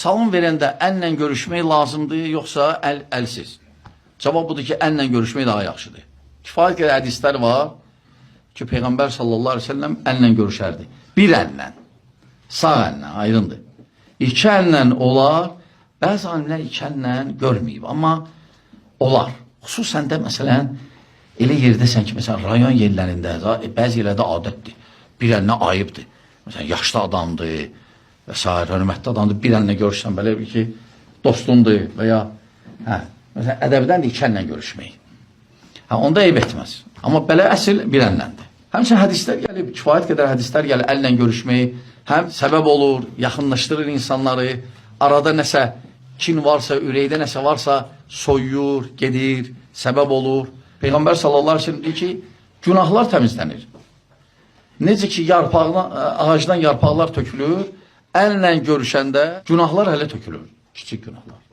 Çalım verəndə əllə görüşmək lazımdır, yoxsa əlsiz? Cavab budur ki, əllə görüşmək daha yaxşıdır. Kifayət qədər hədislər var ki, Peyğəmbər sallallahu aleyhi ve sellem əllə görüşərdi. Bir əllə, sağ əllə, ayrındır. İki əllə olar, bəzi alimlər iki əllə görməyib, amma olar. Xüsusən də, məsələn, elə yerdəsən ki, məsələn, rayon yerlərində, bəzi yerlərdə adətdir. Bir əllə ayıbdır. Məsələn, yaşlı adamdır və s. hörmətli adamdır. Bir əllə görürsən, belə bir ki, dostundur və ya, məsələn, ədəbdən də iki əllə görüşmək. Onda eyb etməz. Amma belə əsl bir əllədir. Həmçinin hədislər gəlib, kifayət qədər hədislər gəlib, əllə görüşmək həm səbəb olur, yaxınlaşdırır insanları, arada nəsə kin varsa, ürəkdə nəsə varsa, soyuyur, gedir, səbəb olur. Peyğəmbər sallallahu aleyhi ve sellem deyir ki, günahlar təmizlənir. Necə ki, ağacdan yarpaqlar tökülür, əllə görüşəndə günahlar hələ tökülür, kiçik günahlar.